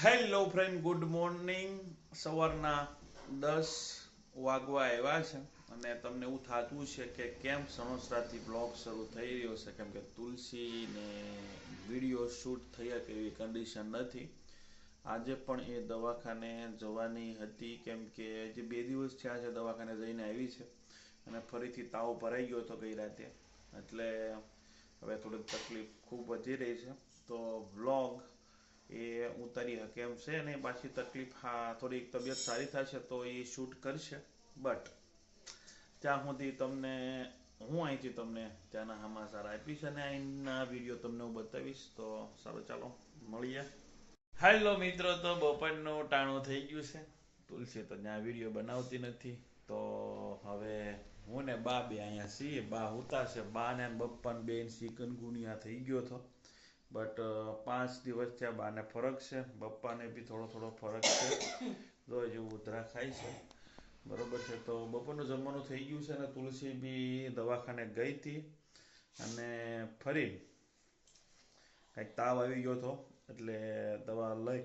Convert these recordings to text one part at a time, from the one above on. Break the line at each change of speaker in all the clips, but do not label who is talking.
Hello friend, good morning. સવારના 10 વાગવા આવ્યા છે અને તમને એવું થતું છે કે કેમ સણોસરાથી બ્લોગ શરૂ થઈ રહ્યો છે, કેમ કે તુલસીને વિડીયો શૂટ થયા કે એવી કન્ડિશન નથી. આજે પણ એ દવાખાને જવાની હતી, કેમ કે જે 2 દિવસ થયા છે દવાખાને જઈને આવી છે અને ફરીથી તાવ ભરાઈ ગયો હતો ગઈ રાતે. એટલે હવે થોડીક તકલીફ ખૂબ વધી રહી છે, તો વ્લોગ એ ઉતારી શકે એમ છે ને. પાછી તકલીફ, હા, થોડીક તબિયત સારી થશે તો એ શૂટ કરશે, બટ ત્યાં સુધી તમને હું અહીંથી તમને ત્યાંના સમાચાર આપીશ અને અહીંના વિડીયો તમને હું બતાવીશ. તો સારું, ચાલો મળીએ. હેલો મિત્રો, તો બપોરનું ટાણું થઈ ગયું છે. તુલસી તો ત્યાં વિડીયો બનાવતી નથી, તો હવે હું ને બા બે અહીંયા છીએ. બા હુતા છે. બા ને બપ્પાને બેન ચિકનગુનિયા થઈ ગયો હતો, બટ 5 દિવસ થયા બાને ફરક છે. બપ્પાને બી થોડો થોડો ફરક છે, રોજ એવું ઉધરા ખાય છે. બરોબર છે. તો બપોરનું જમવાનું થઈ ગયું છે અને તુલસી બી દવાખાને ગઈ હતી અને ફરી કંઈક તાવ આવી ગયો હતો, એટલે દવા લઈ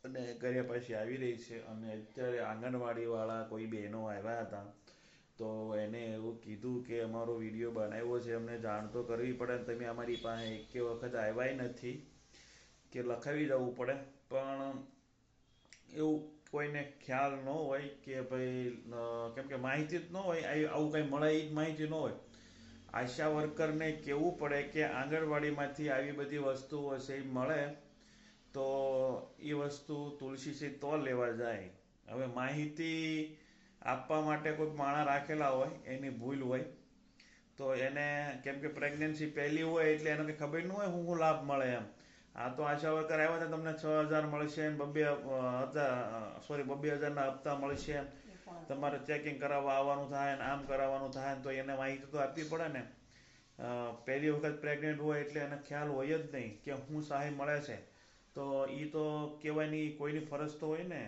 અને ઘરે પાછી આવી રહી છે. અને અત્યારે આંગણવાડી વાળા કોઈ બહેનો આવ્યા હતા, તો એને એવું કીધું કે અમારો વિડીયો બનાવ્યો છે, અમને જાણ તો કરવી પડે ને તમે અમારી પાસે એક વખત આવ્યા નથી કે લખાવી જવું પડે. પણ એવું કોઈને ખ્યાલ ન હોય કે ભાઈ, કેમ કે માહિતી જ ન હોય, આવું કંઈ મળે એ જ માહિતી ન હોય. આશા વર્કરને કહેવું પડે કે આંગણવાડીમાંથી આવી બધી વસ્તુઓ છે એ મળે તો એ વસ્તુ તુલસી છે તો લેવા જાય. હવે માહિતી આપવા માટે કોઈ માણસ રાખેલા હોય, એની ભૂલ હોય, તો એને, કેમ કે પ્રેગ્નન્સી પહેલી હોય એટલે એને કંઈ ખબર ન હોય શું શું લાભ મળે એમ. આ તો આશા વર્કર આવ્યા હતા, તમને 6,000 મળશે, બબ્બે હજાર, સોરી, 2,000ના હપ્તા મળશે, તમારે ચેકિંગ કરાવવા આવવાનું થાય ને આમ કરાવવાનું થાય ને, તો એને માહિતી તો આપવી પડે ને. પહેલી વખત પ્રેગ્નેન્ટ હોય એટલે એને ખ્યાલ હોય જ નહીં કે શું સહાય મળે છે. તો એ તો કહેવાની કોઈની ફરજ તો હોય ને.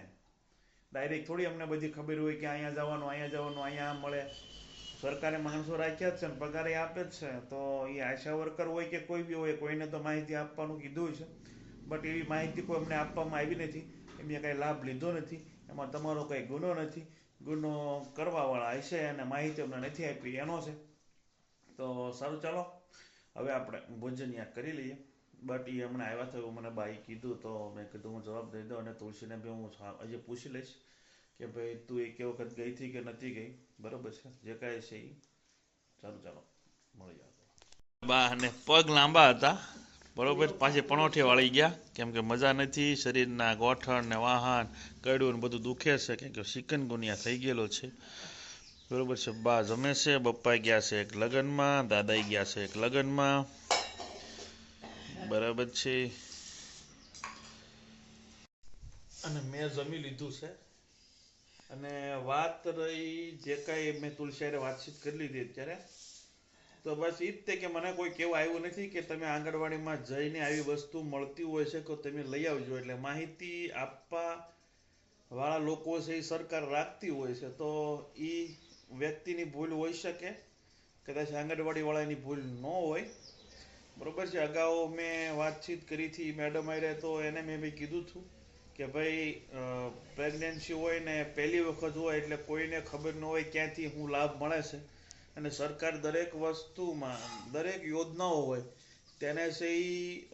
ડાયરેક્ટ થોડી અમને બધી ખબર હોય કે અહીંયા જવાનું, અહીંયા જવાનું, અહીંયા આમ મળે. સરકારે માણસો રાખ્યા જ છે ને પગાર એ આપે જ છે, તો એ આશા વર્કર હોય કે કોઈ બી હોય, કોઈને તો માહિતી આપવાનું કીધું છે. બટ એવી માહિતી કોઈ અમને આપવામાં આવી નથી, એમને કાંઈ લાભ લીધો નથી. એમાં તમારો કંઈ ગુનો નથી. ગુનો કરવાવાળા હશે અને માહિતી અમને નથી આપી એનો છે. તો સારું, ચાલો હવે આપણે ભોજનિયા કરી લઈએ. બટ એ હમણાં આવ્યા થયું, મને બાઈ કીધું, તો મેં કીધું હું જવાબ દઈ દઉં અને તુલસીને બી હું હજી પૂછી લઈશ કે ભાઈ તું એક વખત ગઈ હતી કે નથી ગઈ. બરોબર છે, જે કાંઈ છે એ. સારું, ચાલો મળી જાવ. બા અને પગ લાંબા હતા, બરોબર, પાછી પણોઠી વાળી ગયા, કેમ કે મજા નથી, શરીરના ગોઠણ ને વાહન કડ્યું ને બધું દુખે છે, કેમ કે ચિકનગુનિયા થઈ ગયેલો છે. બરોબર છે. બા જમે છે, બપ્પા ગયા છે એક લગ્નમાં, દાદા ગયા છે એક લગ્નમાં. બરાબર છે. અને મેં જમી લીધું છે. અને વાત રહી જે કાંઈ મેં તુલસી હારે વાતચીત કરી લીધી અત્યારે, તો બસ એ જ તે કે મને કોઈ કહેવા આવ્યું નથી કે તમે આંગણવાડીમાં જઈને આવી વસ્તુ મળતી હોય છે તો તમે લઈ આવજો. એટલે માહિતી આપવા વાળા લોકો છે એ સરકાર રાખતી હોય છે, તો એ વ્યક્તિની ભૂલ હોઈ શકે, કદાચ આંગણવાડી વાળાની ભૂલ ન હોય. બરોબર છે. અગાઉ મેં વાતચીત કરી હતી મેડમ હારે, તો એને મેં બી કીધું હતું કે ભાઈ, પ્રેગ્નન્સી હોય ને પહેલી વખત હોય એટલે કોઈને ખબર ન હોય ક્યાંથી શું લાભ મળે છે. અને સરકાર દરેક વસ્તુમાં, દરેક યોજનાઓ હોય તેને છે એ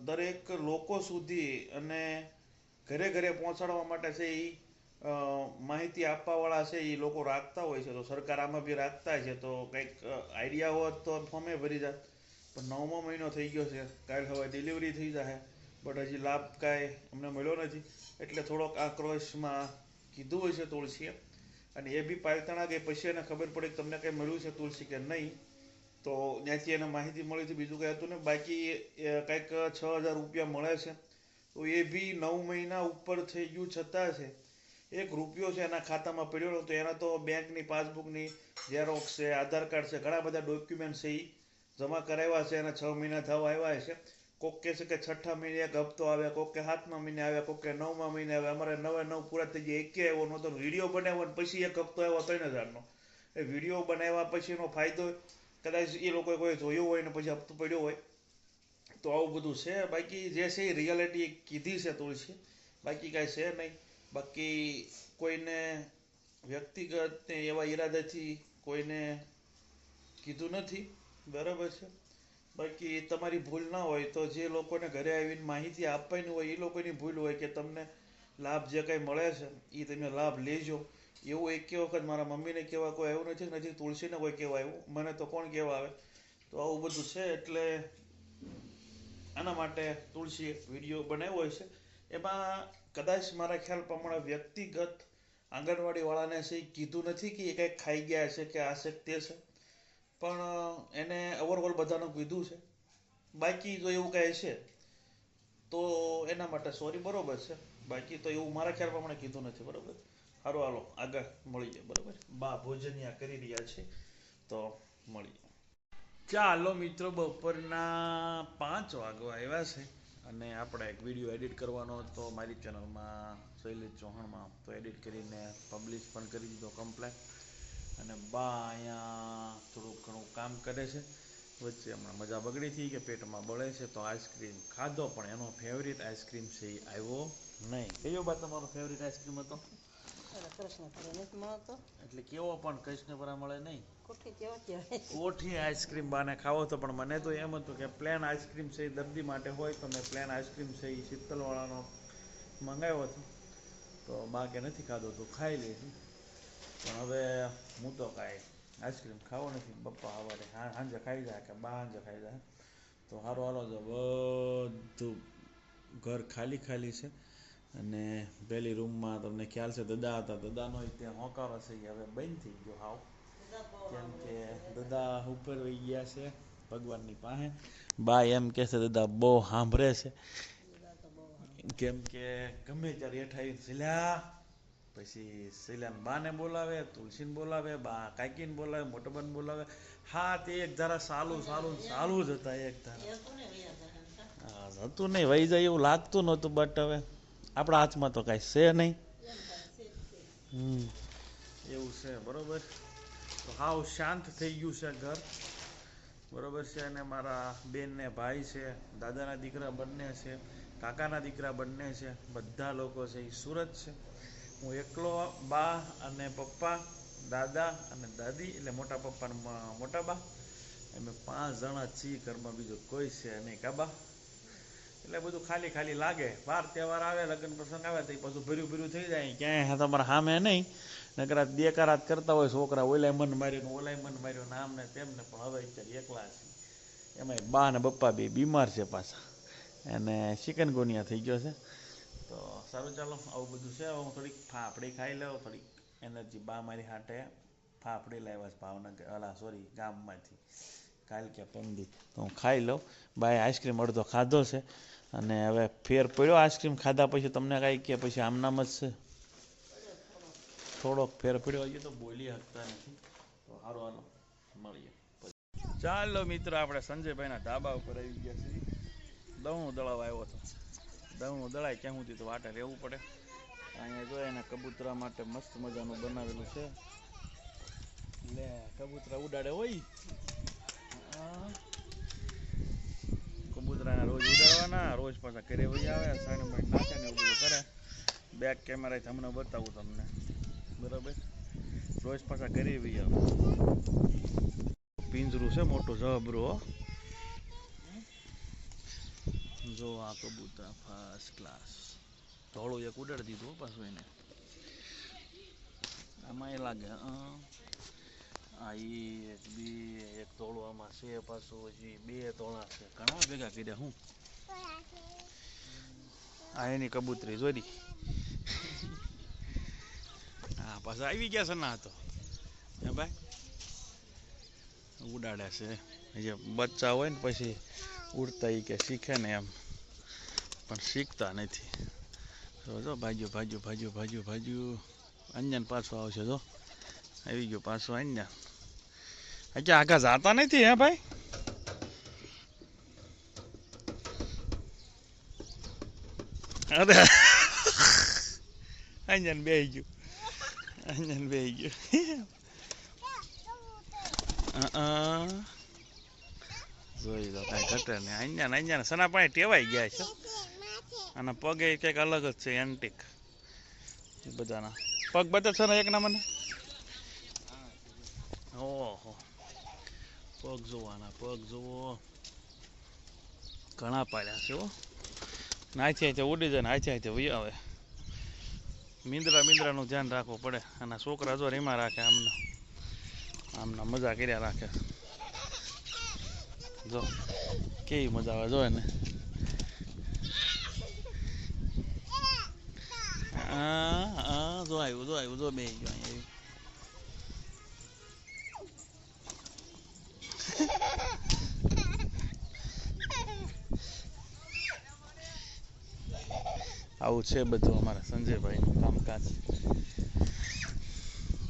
દરેક લોકો સુધી અને ઘરે ઘરે પહોંચાડવા માટે છે એ માહિતી આપવાવાળા છે એ લોકો રાખતા હોય છે. તો સરકાર આમાં બી રાખતા છે, તો કંઈક આઈડિયા હોત તો ફોર્મે ભરી જાત. પણ 9મો મહિનો થઈ ગયો છે, કાલ હવે ડિલિવરી થઈ જશે, બટ હજી લાભ કાંઈ અમને મળ્યો નથી. એટલે થોડોક આક્રોશમાં કીધું હોય છે તુલસીએ. અને એ બી પાલતાણા ગઈ પછી એને ખબર પડી કે તમને કંઈ મળ્યું છે તુલસી કે નહીં, તો ત્યાંથી એને માહિતી મળી હતી. બીજું કંઈ હતું ને, બાકી કંઈક 6,000 રૂપિયા મળે છે. તો એ બી 9 મહિના ઉપર થઈ ગયું છતાં છે, એક રૂપિયો છે એના ખાતામાં પડ્યો, તો એના તો બેંકની પાસબુકની ઝેરોક્સ છે, આધાર કાર્ડ છે, ઘણા બધા ડોક્યુમેન્ટ છે એ જમા કરાવ્યા છે અને 6 મહિના થવા આવ્યા છે. કોક કહે છે કે 6ઠા મહિને એક હપ્તો આવે, કોક કે 7મા મહિને આવે, કોક કે 9મા મહિને આવે. અમારે 9 પૂરા થઈ ગયા, એકે આવ્યો નહોતો. વિડીયો બનાવ્યો ને પછી એક હપ્તો આવ્યો 3,000નો. એ વિડીયો બનાવ્યા પછીનો ફાયદો કદાચ એ લોકોએ કોઈ જોયો હોય ને પછી હપ્તો પડ્યો હોય, તો આવું બધું છે. બાકી જે છે એ રિયાલિટી કીધી છે તુલસી, બાકી કાંઈ છે નહીં. બાકી કોઈને વ્યક્તિગત એવા ઈરાદાથી કોઈને કીધું નથી, બરાબર છે. બાકી તમારી ભૂલ ના હોય તો જે લોકોને ઘરે આવીને માહિતી આપવાની હોય એ લોકોની ભૂલ હોય કે તમને લાભ જે કાંઈ મળે છે એ તમે લાભ લેજો. એવું એક વખત મારા મમ્મીને કહેવા કોઈ આવ્યું નથી, નથી તુલસીને કોઈ કહેવા આવ્યું, મને તો કોણ કહેવા આવે. તો આવું બધું છે. એટલે આના માટે તુલસીએ વિડીયો બનાવ્યો છે. એમાં કદાચ મારા ખ્યાલ પ્રમાણે વ્યક્તિગત આંગણવાડીવાળાને છે કીધું નથી કે એ કંઈક ખાઈ ગયા છે કે આ છે તે છે, પણ એને ઓવરઓલ બધાનું કીધું છે. બાકી જો એવું કાંઈ છે તો એના માટે સોરી, બરોબર છે. બાકી તો એવું મારા ખ્યાલ પ્રમાણે કીધું નથી, બરોબર. સારું, હાલો આગળ મળીએ, બરોબર. બા ભોજનિયા કરી રહ્યા છે તો મળીએ. ચાલો મિત્રો, બપોરના 5 વાગવા આવ્યા છે અને આપણે એક વિડીયો એડિટ કરવાનો હતો મારી ચેનલમાં શૈલેષ ચૌહાણમાં, તો એડિટ કરીને પબ્લિશ પણ કરી દીધો કમ્પ્લેટ. અને બા અહીંયા થોડુંક ઘણું કામ કરે છે. વચ્ચે હમણાં મજા બગડી હતી કે પેટમાં બળે છે તો આઈસ્ક્રીમ ખાધો, પણ એનો ફેવરિટ આઈસ્ક્રીમ છે એ આવ્યો નહીં. કયો બા તમારો ફેવરિટ આઈસ્ક્રીમ હતો? એટલે કેવો પણ કૃષ્ણપરા મળે નહીં, કોઠી આઈસ્ક્રીમ બાને ખાવો હતો. પણ મને તો એમ હતું કે પ્લેન આઈસ્ક્રીમ છે એ દર્દી માટે હોય, તો મેં પ્લેન આઈસ્ક્રીમ છે એ શીતલવાળાનો મંગાવ્યો હતો. તો બા કે નથી ખાધો તો ખાઈ લઈશું. પણ હવે હું તો કાંઈ આઈસ્ક્રીમ ખાવો નથી. પપ્પા સવારે સાંજે ખાઈ જાય કે બા સાંજે ખાઈ જાય. તો સારું, હાલો જો બધું ઘર ખાલી ખાલી છે. અને પહેલી રૂમમાં તમને ખ્યાલ છે દદા હતા, દદાનો ત્યાં હોકારો છે એ હવે બંધ થઈ ગયો હાવ, કેમ કે દદા ઉપર વહી ગયા છે ભગવાનની પાસે. બા એમ કહે છે દદા બહુ સાંભળે છે, કેમ કે ગમે ત્યારે હેઠ આવીને શીલ્યા, પછી શૈલાને બાને બોલાવે, તુલસીને બોલાવે, બા કાકીને બોલાવે, મોટોબાને બોલાવે. હા, તે એક ધારા સાલું જ હતા. એક ધારા હતું નહીં, વહી જાય એવું લાગતું નહોતું. બટ હવે આપણા હાથમાં તો કાંઈ છે નહીં. એવું છે, બરોબર. તો હાવ શાંત થઈ ગયું છે ઘર, બરોબર છે. અને મારા બેન ને ભાઈ છે, દાદાના દીકરા બંને છે, કાકાના દીકરા બંને છે, બધા લોકો છે એ સુરત છે. હું એકલો, બા અને પપ્પા, દાદા અને દાદી, એટલે મોટા પપ્પા મોટા બા, અમે 5 જણા છીએ ઘરમાં, બીજું કોઈ છે નહીં કાબા. એટલે બધું ખાલી ખાલી લાગે. વાર તહેવાર આવે, લગ્ન પ્રસંગ આવે તો પાછું ભર્યું ભર્યું થઈ જાય. ક્યાંય તમારા સામે નહીં, નકર દેકારાત કરતા હોય છોકરા, ઓલાય મન માર્યું, ઓલાય મન માર્યું, નામ ને તેમને. પણ હવે અત્યારે એકલા છે. એમાં બા ને પપ્પા બે બીમાર છે પાછા, અને ચિકનગુનિયા થઈ ગયો છે. તો સારું, ચાલો આવું બધું છે. હું થોડીક ફાફડી ખાઈ લઉં, થોડીક એનર્જી. બા મારી હાટે ફાફડી લાવ્યા છે ભાવનગર, સોરી ગામમાંથી, કાલ કે પંદી. તો હું ખાઈ લઉં. બાએ આઈસ્ક્રીમ અડધો ખાધો છે, અને હવે ફેર પડ્યો આઈસ્ક્રીમ ખાધા પછી તમને કાંઈ કે પછી આમનામ જ છે? થોડોક ફેર પડ્યો, હજી તો બોલી શકતા નથી. તો સારું, હાલો મળીએ. ચાલો મિત્ર, આપણે સંજયભાઈના ધાબા ઉપર આવી ગયા છીએ. દઉં દળાવ આવ્યો હતો. દઉં દળાય ક્યાં સુધી તો વાટે રહેવું પડે. અહીંયા જોઈએ ને કબૂતરા માટે મસ્ત મજાનું બનાવેલું છે. લે કબૂતરા ઉડાડે હોય, કબૂતરાને રોજ ઉડાડવાના, રોજ પાછા ઘરે વહી આવે, સાઈડ નાખે ને એવું બધું કરે. બેક કેમેરાથી હમણાં બતાવું તમને, બરાબર. રોજ પાછા ઘરે વહી આવે. પિંજરું છે મોટું જબરું, જો આ કબૂતરા ફર્સ્ટ ક્લાસ. ધોળું એક ઉડાડી દીધું પાછું એને, આમાં એ લાગે. આ એક બી એક તોળું આમાં છે, પાછું હજી 2 તોળા છે. ઘણા ભેગા કર્યા. હું આ એની કબૂતરી જોડી. હા, પાછા આવી ગયા છે ના તો હે ભાઈ, ઉડાડે છે. જે બચ્ચા હોય ને પછી ઉડતા કે શીખે ને એમ, પણ શીખતા નથી. જો ભાગ્યું ભાગ્યું ભાગ્યું ભાગ્યું ભાગ્યું. અંજન પાછું આવશે, જો આવી ગયો પાછું અંજન. અચ્છા, આગળ જાતા નથી હે ભાઈ? અરે અંજન બેહી ગયું, અંજન બેહી ગયું. જોઈ લો કાંઈ ઘટે નહીં. અહીંયા સના પાણી ટેવાઈ ગયા છે અને પગે કંઈક અલગ જ છે એન્ટિક બધાના પગ બધા છે ને એકના મને. ઓહો પગ જોવાના પગ જોવો ઘણા પાડ્યા છે હો. નાચે છે ઉડી જાય ને આચે છે વૈયા આવે. મીંદરાનું ધ્યાન રાખવું પડે અને છોકરા જો એમાં રાખે આમના મજા કર્યા રાખે. જો કેવી મજા આવે જો એને. જો આવ્યું જો બે ગયો અહીંયા. આવું છે બધું અમારા સંજયભાઈનું કામકાજ.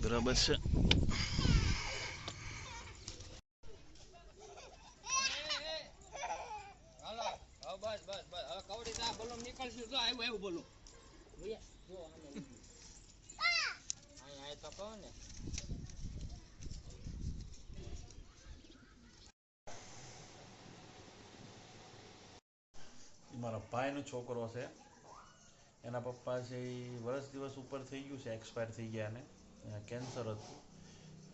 બરાબર છે. મારા ભાઈનો છોકરો છે. એના પપ્પા છે એ વર્ષ દિવસ ઉપર થઈ ગયું છે, એક્સપાયર થઈ ગયા ને કેન્સર હતું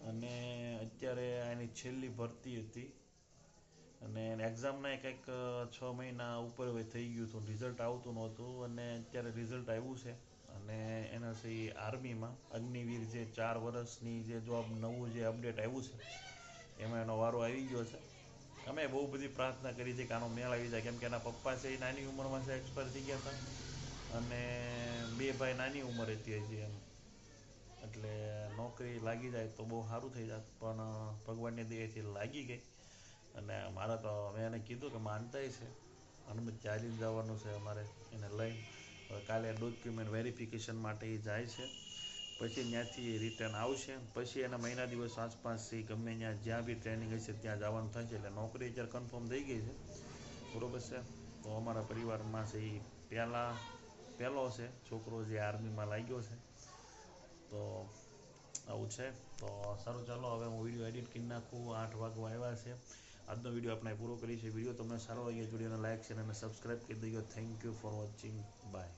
અને અત્યારે એની છેલ્લી ભરતી હતી અને એક્ઝામના કંઈક 6 મહિના ઉપર થઈ ગયું હતું. રિઝલ્ટ આવતું નહોતું અને અત્યારે રિઝલ્ટ આવ્યું છે અને એના છે આર્મીમાં અગ્નિવીર જે 4 વર્ષની જે જોબ નવું જે અપડેટ આવ્યું છે એમાં એનો વારો આવી ગયો છે. અમે બહુ બધી પ્રાર્થના કરી છે કે આનો મેળ આવી જાય, કેમ કે એના પપ્પા છે એ નાની ઉંમરમાં છે એક્સપાયર થઈ ગયા હતા અને 2 ભાઈ નાની ઉંમરે હતી હજી એમ. એટલે નોકરી લાગી જાય તો બહુ સારું થઈ જાય, પણ ભગવાનની દયાથી લાગી ગઈ અને મારે તો મેં એને કીધું કે માનતાય છે હનુમત ચાલીને જવાનું છે અમારે એને લઈ. કાલે ડોક્યુમેન્ટ વેરિફિકેશન માટે એ જાય છે, પછી ત્યાંથી રિટર્ન આવશે, પછી એના મહિના દિવસ આસપાસથી ગમે જ્યાં બી ટ્રેનિંગ હશે ત્યાં જવાનું થશે. એટલે નોકરી અત્યારે કન્ફર્મ થઈ ગઈ છે, બરાબર છે. તો અમારા પરિવારમાં છે એ પહેલો છે છોકરો જે આર્મીમાં લાગ્યો છે. તો આવું છે. તો સારું ચાલો હવે હું વિડીયો એડિટ કરી નાખું. 8 વાગવા આવ્યા છે. આજનો વિડીયો આપણે પૂરો કરીએ છીએ. વિડીયો તમને સારો લાગ્યો વિડીયોને લાઇક શેર અને સબસ્ક્રાઈબ કરી દઈએ. Thank you for watching. By.